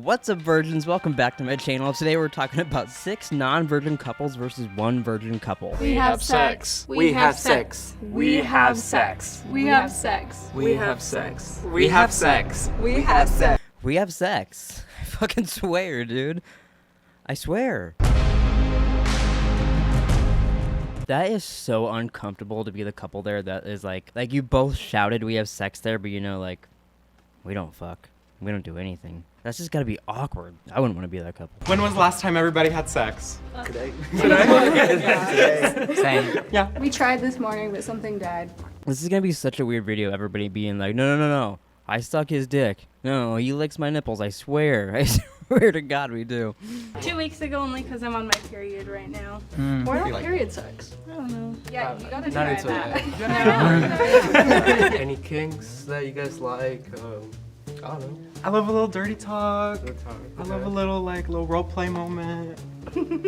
What's up, virgins? Welcome back to my channel. Today we're talking about 6 non-virgin couples versus 1 virgin couple. We have sex. We have sex. We have sex. We have sex. We have sex. We have sex. We have sex. We have sex. I fucking swear, dude. I swear. That is so uncomfortable to be the couple there that is like you both shouted we have sex there, but you know, like, we don't fuck. We don't do anything. That's just gotta be awkward. I wouldn't want to be that couple. When was the last time everybody had sex? Today. Today? Same. Yeah. We tried this morning, but something died. This is gonna be such a weird video. Everybody being like, no. I suck his dick. No, he licks my nipples. I swear. I swear to God we do. 2 weeks ago, only because I'm on my period right now. Why not period sex? I don't know. Yeah, you gotta Not try into that. Any kinks that you guys like? I don't know. I love a little dirty talk. Good talk. I love a little little role play moment.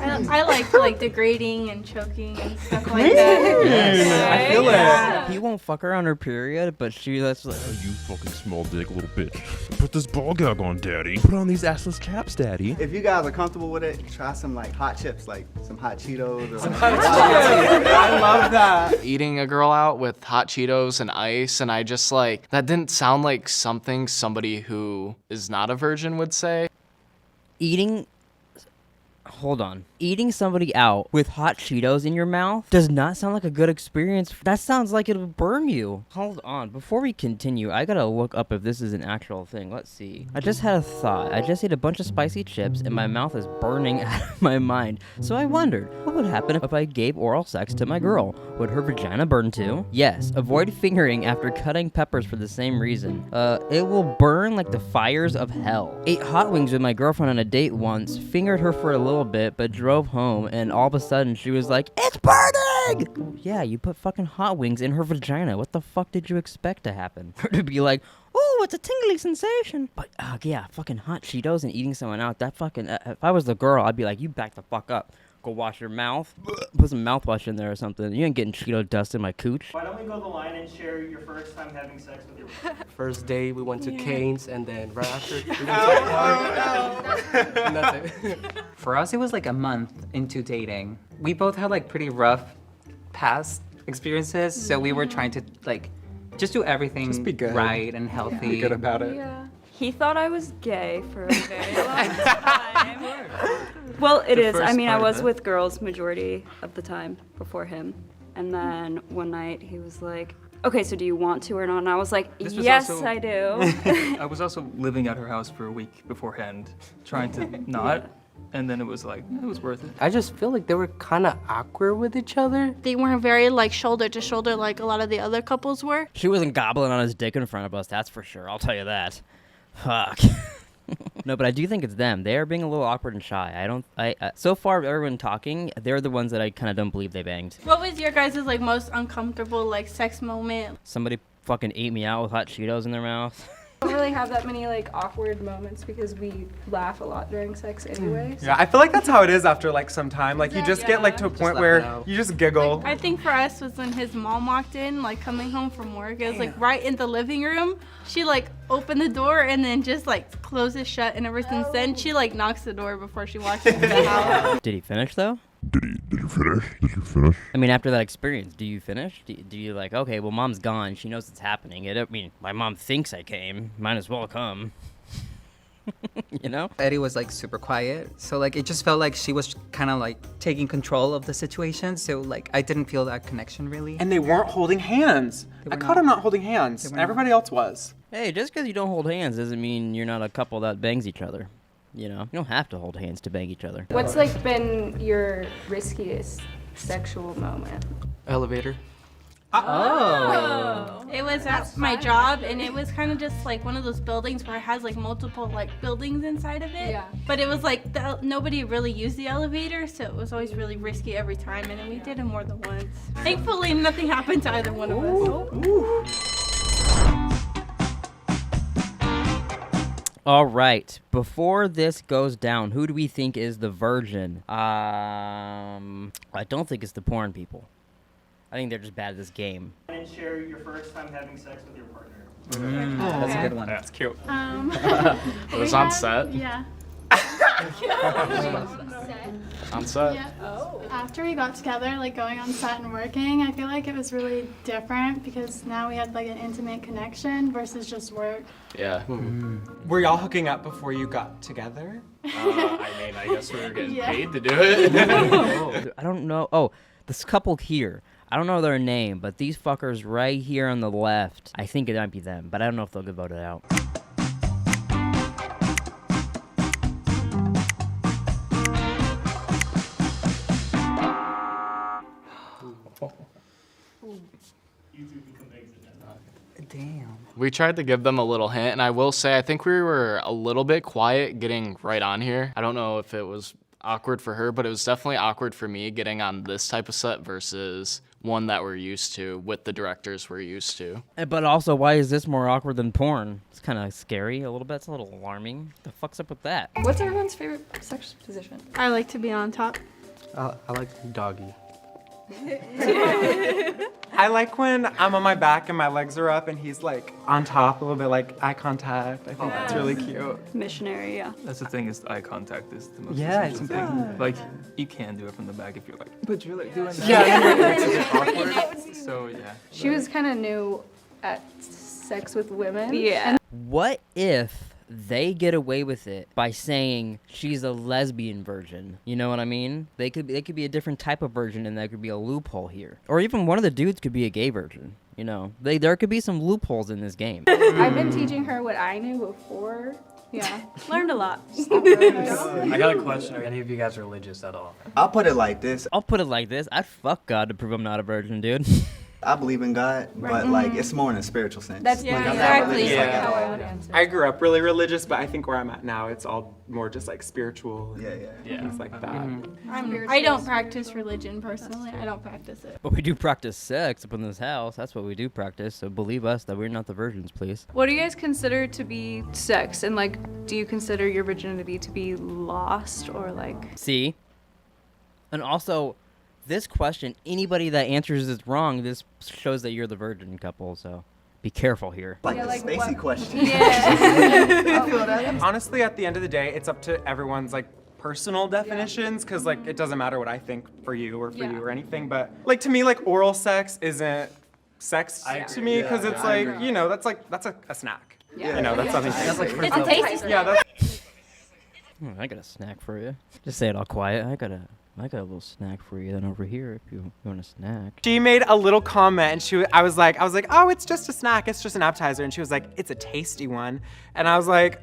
I like degrading and choking and stuff like that. I feel it. He won't fuck her on her period, but that's like, Oh, you fucking small dick little bitch. Put this ball gag on, daddy. Put on these assless chaps, daddy. If you guys are comfortable with it, try some like hot chips, like some hot Cheetos. Or I love that. Eating a girl out with hot Cheetos and ice, and I just like, that didn't sound like something somebody who is not a virgin would say. Eating somebody out with hot Cheetos in your mouth does not sound like a good experience. That sounds like it'll burn you. Hold on, before we continue, I gotta look up if this is an actual thing. Let's see. I just had a thought. I just ate a bunch of spicy chips and my mouth is burning out of my mind. So I wondered, what would happen if I gave oral sex to my girl? Would her vagina burn too? Yes, avoid fingering after cutting peppers for the same reason. It will burn like the fires of hell. Ate hot wings with my girlfriend on a date once, fingered her for a little bit, but drove home, and all of a sudden she was like, "It's burning!" Yeah, you put fucking hot wings in her vagina. What the fuck did you expect to happen? Her to be like, "Oh, it's a tingly sensation." But yeah, fucking hot Cheetos and eating someone out. That fucking if I was the girl, I'd be like, "You back the fuck up. Go wash your mouth. Put some mouthwash in there or something. You ain't getting Cheeto dust in my cooch." Why don't we go the line and share your first time having sex with your partner? First day we went to Kinks, and then right after we went to a park. And that's it. For us, it was like a month into dating. We both had like pretty rough past experiences, so we were trying to like just do everything Just be good. right and healthy. Be good about it. Yeah. He thought I was gay for a very long time. Well, it is. I first mean, I part of was it. with girls majority of the time before him. And then one night he was like, "Okay, so do you want to or not?" And I was like, This was "Yes, also- I do." I was also living at her house for a week beforehand, trying to not, and then it was like, it was worth it. I just feel like they were kind of awkward with each other. They weren't very like shoulder to shoulder like a lot of the other couples were. She wasn't gobbling on his dick in front of us, that's for sure. I'll tell you that. Fuck. No, but I do think it's them. They are being a little awkward and shy. So far, everyone talking, they're the ones that I kind of don't believe they banged. What was your guys' like most uncomfortable like sex moment? Somebody fucking ate me out with hot Cheetos in their mouth. We don't really have that many like awkward moments because we laugh a lot during sex anyway. Yeah, I feel like that's how it is after like some time. Like you just get like to a point laugh it where out. you just giggle. I think for us was when his mom walked in, like coming home from work. It was like right in the living room. She like opened the door and then just like closes shut, and ever since then she like knocks the door before she walks into the house. Did he finish, though? Did you finish? Did you finish? I mean, after that experience, do you finish? Do you like, okay, well, mom's gone. She knows it's happening. I mean, my mom thinks I came. Might as well come. You know? Eddie was like super quiet, so like it just felt like she was kind of like taking control of the situation. So like I didn't feel that connection really. And they weren't holding hands. They I were caught not. them not holding hands. They were not. Everybody else was. Hey, just because you don't hold hands doesn't mean you're not a couple that bangs each other. You know? You don't have to hold hands to bang each other. What's like been your riskiest sexual moment? Elevator. Oh. It was at my job, and it was kind of just like one of those buildings where it has like multiple like buildings inside of it. Yeah. But it was like nobody really used the elevator, so it was always really risky every time, and then we did it more than once. Thankfully, nothing happened to either one of us. All right. Before this goes down, who do we think is the virgin? I don't think it's the porn people. I think they're just bad at this game. And share your first time having sex with your partner. That's a good one. That's cute. It was on set. Yeah. On set. Yeah. After we got together, like going on set and working, I feel like it was really different because now we had like an intimate connection versus just work. Yeah. Were y'all hooking up before you got together? I mean, I guess we were getting Yeah. paid to do it. I don't know. Oh, this couple here. I don't know their name, but these fuckers right here on the left. I think it might be them, but I don't know if they'll get voted out. Damn. We tried to give them a little hint, and I will say I think we were a little bit quiet getting right on here. I don't know if it was awkward for her, but it was definitely awkward for me getting on this type of set versus one that we're used to with the directors we're used to. But also, why is this more awkward than porn? It's kind of scary a little bit. It's a little alarming. The fuck's up with that? What's everyone's favorite sex position? I like to be on top. I like doggy. I like when I'm on my back and my legs are up and he's like on top, a little bit like eye contact. I think that's really cute. Missionary, yeah. That's the thing is eye contact is the most Yeah, essential it's thing. important. Like you can do it from the back if you're like, but you're like doing that. Yeah. It's a bit awkward. So yeah. She was kind of new at sex with women. Yeah. What if they get away with it by saying she's a lesbian virgin? You know what I mean? They could be a different type of virgin, and there could be a loophole here. Or even one of the dudes could be a gay virgin. You know, there could be some loopholes in this game. I've been teaching her what I knew before. Yeah. Learned a lot. I got a question. Are any of you guys religious at all? I'll put it like this. I'll put it like this: I'd fuck God to prove I'm not a virgin, dude. I believe in God, but like it's more in a spiritual sense. That's Yeah, Like, I'm not exactly. religious like Yeah. at how I all. would answer. I grew up really religious, but I think where I'm at now, it's all more just like spiritual and Yeah. things like that. I don't practice religion personally. I don't practice it. But we do practice sex up in this house. That's what we do practice. So believe us that we're not the virgins, please. What do you guys consider to be sex? And like, do you consider your virginity to be lost or like? See? And also, this question, anybody that answers this wrong, this shows that you're the virgin couple, so be careful here. Like Yeah, a like spacey what- question. Yeah. Honestly, at the end of the day, it's up to everyone's like personal definitions, because like it doesn't matter what I think for you or for Yeah. you or anything. But like to me, like oral sex isn't sex to me, because it's like that's a snack. Yeah. You know, that's something. That's like It's a tasty snack. Yeah, that's I got a snack for you. Just say it all quiet. I got a little snack for you then over here if you want a snack. She made a little comment, and I was like, oh, it's just a snack, it's just an appetizer, and she was like, it's a tasty one, and I was like,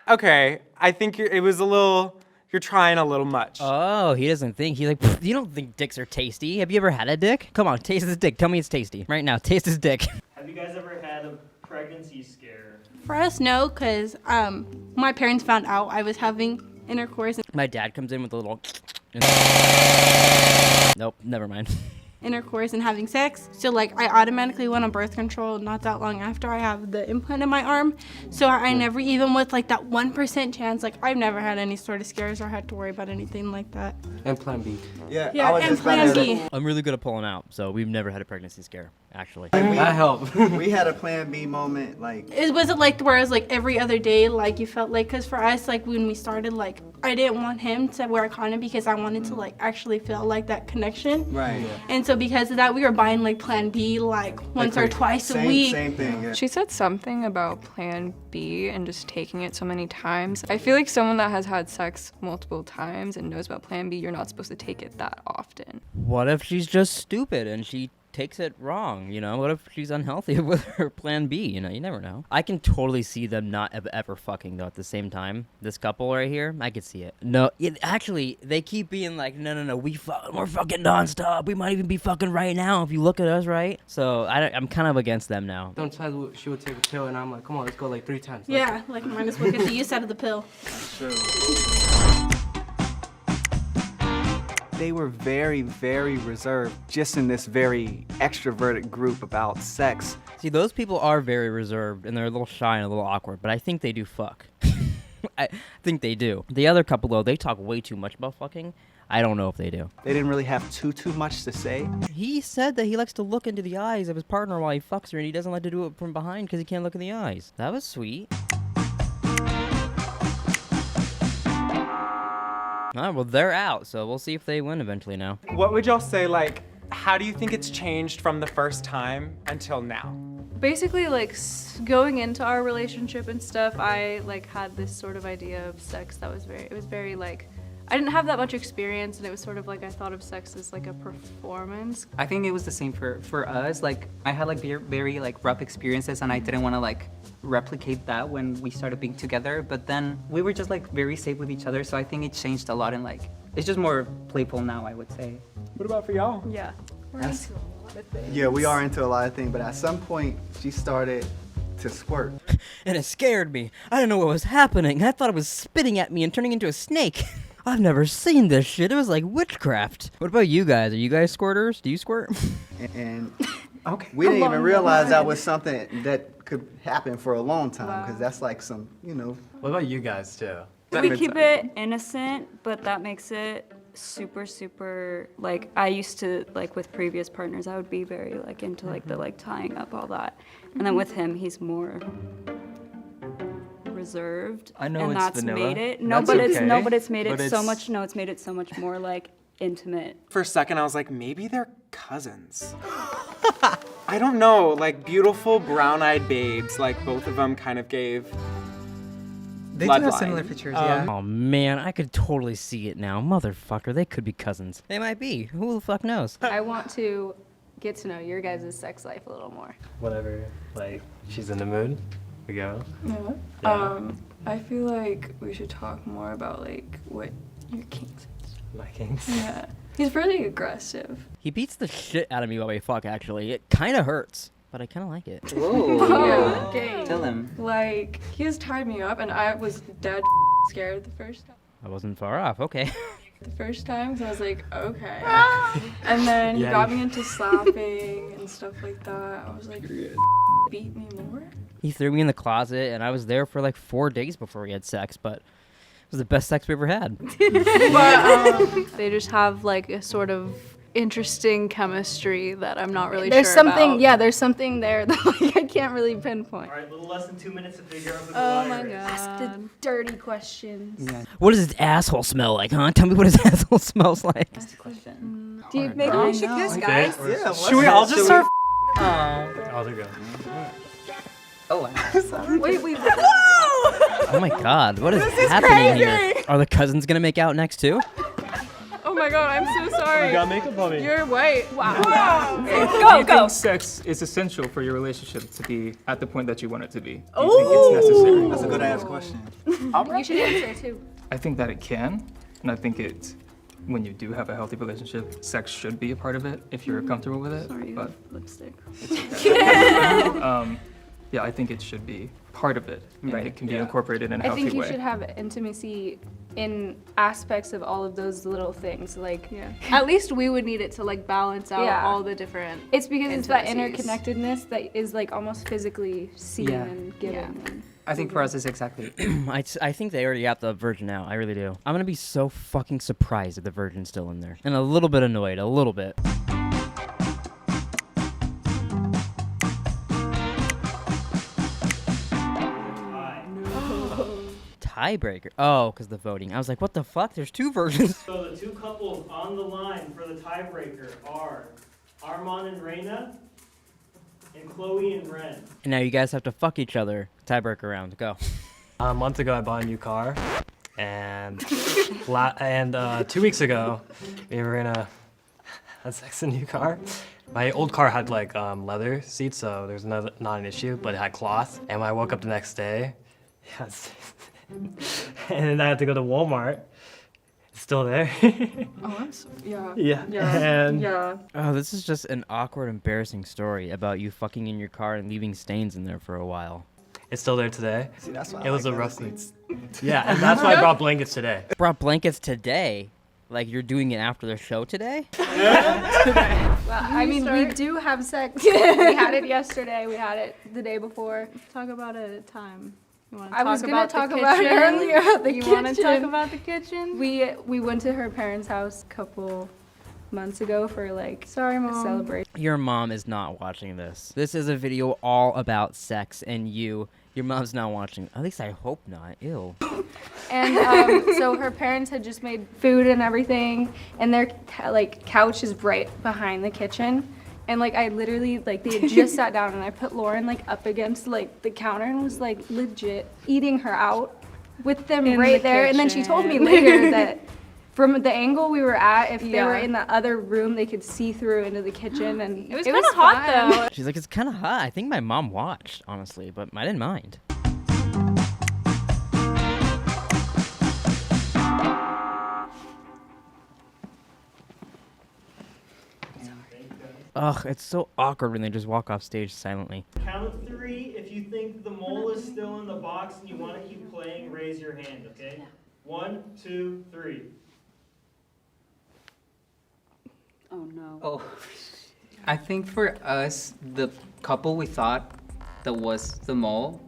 okay, I think you're trying a little much. Oh, he doesn't think. He's like, you don't think dicks are tasty. Have you ever had a dick? Come on, taste this dick. Tell me it's tasty. Right now, taste this dick. Have you guys ever had a pregnancy scare? For us, no, because my parents found out I was having intercourse. My dad comes in with a little... Nope, never mind. Intercourse and having sex. So like I automatically went on birth control not that long after I have the implant in my arm. So I never, even with like that 1% chance, like I've never had any sort of scares or had to worry about anything like that. And Plan B. Yeah, Yeah, I was and just about Plan to B. I'm really good at pulling out, so we've never had a pregnancy scare, actually. That helped. We had a Plan B moment, like Was it like where it was like every other day, like you felt like, because for us, like when we started, like I didn't want him to wear a condom because I wanted to like actually feel like that connection. right. And so because of that, we were buying like Plan B like once or twice a week. Same thing. Yeah. She said something about Plan B and just taking it so many times. I feel like someone that has had sex multiple times and knows about Plan B, you're not supposed to take it that often. What if she's just stupid and she takes it wrong, you know? What if she's unhealthy with her Plan B, you know? You never know. I can totally see them not ever fucking, though, at the same time. This couple right here, I could see it. No, actually, they keep being like, no, we're fucking nonstop. We might even be fucking right now if you look at us, right? So I'm kind of against them now. Sometimes she would take a pill, and I'm like, come on, let's go like 3 times. Yeah, like might as well get the use out of the pill. They were very, very reserved, just in this very extroverted group about sex. See, those people are very reserved, and they're a little shy and a little awkward, but I think they do fuck. I think they do. The other couple, though, they talk way too much about fucking. I don't know if they do. They didn't really have too much to say. He said that he likes to look into the eyes of his partner while he fucks her, and he doesn't like to do it from behind because he can't look in the eyes. That was sweet. Alright, well, they're out, so we'll see if they win eventually now. What would y'all say, like, how do you think it's changed from the first time until now? Basically, like, going into our relationship and stuff, I, like, had this sort of idea of sex that was it was very, like, I didn't have that much experience, and it was sort of like I thought of sex as, like, a performance. I think it was the same for us. Like, I had, like, very like, rough experiences, and I didn't want to, like, replicate that when we started being together. But then we were just, like, very safe with each other, so I think it changed a lot, and, like, it's just more playful now, I would say. What about for y'all? Yeah. We're into a lot of things. Yeah, we are into a lot of things, but at some point, she started to squirt. And it scared me. I didn't know what was happening. I thought it was spitting at me and turning into a snake. I've never seen this shit. It was like witchcraft. What about you guys? Are you guys squirters? Do you squirt? And Okay. we didn't even realize that was something that could happen for a long time, because that's like some, you know. What about you guys too? We keep it innocent, but that makes it super, like, I used to, like, with previous partners, I would be very, like, into, like, the, like, tying up all that. And then with him, he's more reserved. I know and it's that's vanilla. made it. That's It's made but it so much, it's made it so much more, like, intimate. For a second, I was like, maybe they're cousins. I don't know, like, beautiful brown-eyed babes, like, both of them kind of gave They do have bloodline. similar features, yeah. Oh man, I could totally see it now. Motherfucker, they could be cousins. They might be. Who the fuck knows? I want to get to know your guys' sex life a little more. Whenever, like, she's in the mood, we go. Yeah. Yeah. I feel like we should talk more about, like, what your kinks is. My kinks. Yeah. He's really aggressive. He beats the shit out of me while we fuck, actually. It kind of hurts, but I kind of like it. Whoa. Okay. Tell him. Like, he has tied me up, and I was dead scared the first time. I wasn't far off, okay. The first time, so I was like, okay. And then he Yeah, got you- me into slapping and stuff like that. I was like, beat me more? He threw me in the closet, and I was there for like 4 days before we had sex, but it was the best sex we ever had. But they just have, like, a sort of interesting chemistry that I'm not really There's sure something, about. yeah, there's something there that like, I can't really pinpoint. All right, a little less than 2 minutes to figure out who the Oh liar my is. god. The dirty questions. Yeah. What does his asshole smell like, huh? Tell me what his asshole smells like. That's the question. Do you, maybe I we should know. kiss, Okay. guys? Yeah, Should we all just start? I'll go. Oh, wow. Wait, wait. Oh my god, what is happening here? Are the cousins gonna make out next too? Oh my god, I'm so sorry. You got makeup on me. You're white. Wow. Do you think sex is essential for your relationship to be at the point that you want it to be? Do you think it's necessary? That's a good ass question. You should answer too. I think that it can, and I think when you do have a healthy relationship, sex should be a part of it if you're comfortable with it. Sorry, you But have lipstick. yeah, I think it should be part of it, and Right. it can be incorporated in a I healthy think you way. should have intimacy in aspects of all of those little things. Like, Yeah. At least we would need it to, like, balance out Yeah. all the different. it's because it's that intimacies. interconnectedness that is like almost physically seen Yeah. and given. Yeah. And I think for us it's exactly. I think they already got the virgin out. I really do. I'm gonna be so fucking surprised if the virgin's still in there. And a little bit annoyed, a little bit. Tiebreaker. Oh, because the voting. I was like, what the fuck? There's 2 virgins. So the 2 couples on the line for the tiebreaker are Armand and Reina and Chloe and Ren. And now you guys have to fuck each other. Tiebreaker round. Go. A month ago, I bought a new car, and 2 weeks ago, we were in a had sex in a new car. My old car had like leather seats, so there's not an issue, but it had cloth. And when I woke up the next day, yes, and then I had to go to Walmart. It's still there. Oh, I'm so, yeah. Yeah. And Yeah. Oh, this is just an awkward, embarrassing story about you fucking in your car and leaving stains in there for a while. it's still there today. See, that's why It was a leather rough seats. Yeah, and that's why I brought blankets today. Brought blankets today? Like you're doing it after the show today? well, I mean, we start? do have sex. We had it yesterday. We had it the day before. Talk about a time. I was gonna talk about it earlier. You want to talk about the kitchen? We went to her parents' house a couple months ago for like a celebration. Your mom is not watching this. This is a video all about sex and you. Your mom's not watching. At least I hope not. Ew. And so her parents had just made food and everything, and their like couch is right behind the kitchen. And like I literally like they had just sat down, and I put Lauren like up against like the counter and was like legit eating her out with them right there. And then she told me later that from the angle we were at, if they were in the other room, they could see through into the kitchen, and It was kind of hot though. She's like, it's kind of hot. I think my mom watched, honestly, but I didn't mind. Ugh, it's so awkward when they just walk off stage silently. Count of 3. If you think the mole is still in the box and you want to keep playing, raise your hand, okay? 1, 2, 3. Oh no. Oh, I think for us, the couple we thought that was the mole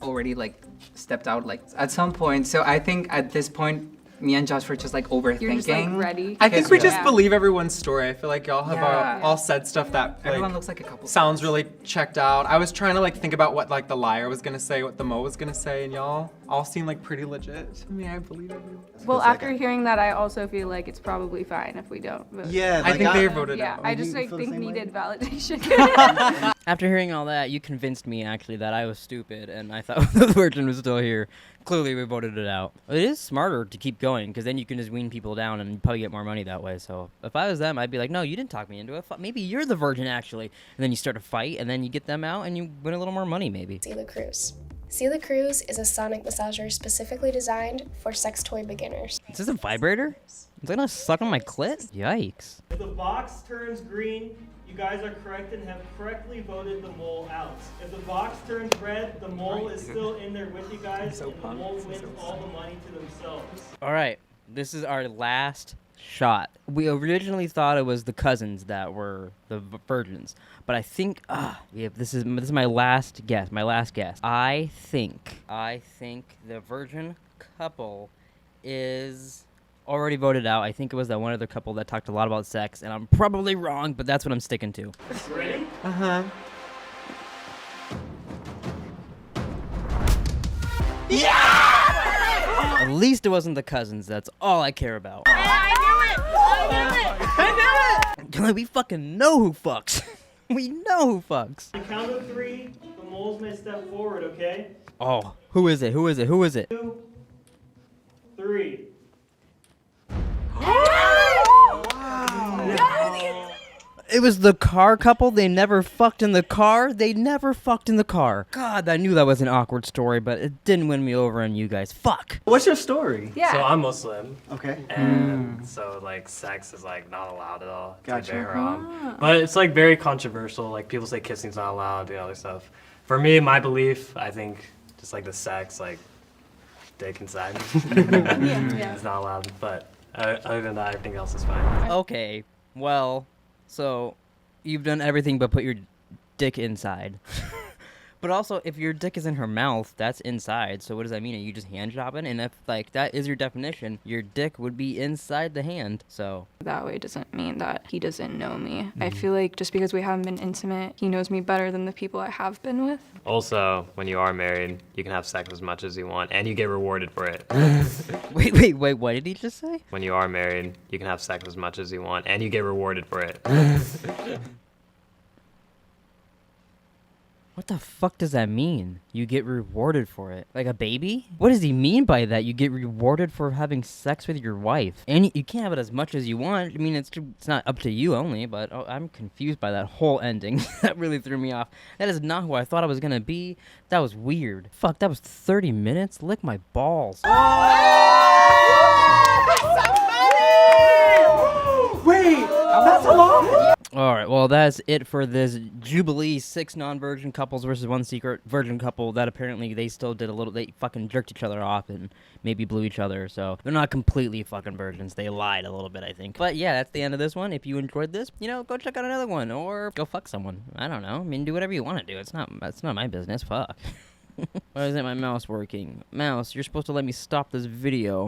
already like stepped out like at some point. So I think at this point, me and Josh were just like overthinking. You're just like ready. I think we just Yeah. believe everyone's story. I feel like y'all have Yeah. all said stuff that Everyone like, looks like a couple. sounds really checked out. I was trying to like think about what like the liar was gonna say, what the Mo was gonna say, and y'all all seem like pretty legit to me. I believe everyone. Well, after hearing that, I also feel like it's probably fine if we don't vote. Yeah, I think they voted Yeah, out. I just You like feel the think same way? needed validation. After hearing all that, you convinced me actually that I was stupid and I thought the virgin was still here. Clearly, we voted it out. It is smarter to keep going because then you can just wean people down and probably get more money that way. So if I was them, I'd be like, no, you didn't talk me into it. Maybe you're the virgin actually. And then you start a fight and then you get them out and you win a little more money maybe. Sea Cruise. Sea Cruise is a sonic massager specifically designed for sex toy beginners. Is this a vibrator? Is that gonna suck on my clit? Yikes. If the box turns green, you guys are correct and have correctly voted the mole out. If the box turns red, the mole is still in there with you guys, and the mole wins all the money to themselves. All right, this is our last shot. We originally thought it was the cousins that were the virgins, but I think this is my last guess. I think the virgin couple is already voted out. I think it was that one other couple that talked a lot about sex, and I'm probably wrong, but that's what I'm sticking to. Ready? Uh-huh. At least it wasn't the cousins. That's all I care about. We fucking know who fucks. We know who fucks. On the count of 3, the moles may step forward, okay? Oh, who is it? 2, 3. It was the car couple. They never fucked in the car. God, I knew that was an awkward story, but it didn't win me over on you guys. Fuck. What's your story? Yeah. So I'm Muslim. Okay. And so like sex is like not allowed at all. It's like, Gotcha. very haram. But it's like very controversial. Like people say kissing's not allowed, the other stuff. For me, my belief, I think just like the sex, like dick inside, it's not allowed. But other than that, everything else is fine. Okay, well, so you've done everything but put your dick inside. But also, if your dick is in her mouth, that's inside. So what does that mean? Are you just hand jobbing? And if like that is your definition, your dick would be inside the hand. So That way doesn't mean that he doesn't know me. I feel like just because we haven't been intimate, he knows me better than the people I have been with. Also, when you are married, you can have sex as much as you want, and you get rewarded for it. wait, what did he just say? When you are married, you can have sex as much as you want, and you get rewarded for it. What the fuck does that mean? You get rewarded for it? Like a baby? What does he mean by that? You get rewarded for having sex with your wife. And you can't have it as much as you want. I mean, it's not up to you only, but I'm confused by that whole ending. That really threw me off. That is not who I thought I was gonna be. That was weird. Fuck, that was 30 minutes? Lick my balls. Wait, that's a long. Alright, well, that's it for this Jubilee 6 non-virgin couples versus 1 secret virgin couple that apparently they still did they fucking jerked each other off and maybe blew each other, so they're not completely fucking virgins. They lied a little bit, I think. But yeah, that's the end of this one. If you enjoyed this, go check out another one or go fuck someone. I don't know. I mean, do whatever you want to do. That's not my business. Fuck. Why isn't my mouse working? Mouse, you're supposed to let me stop this video.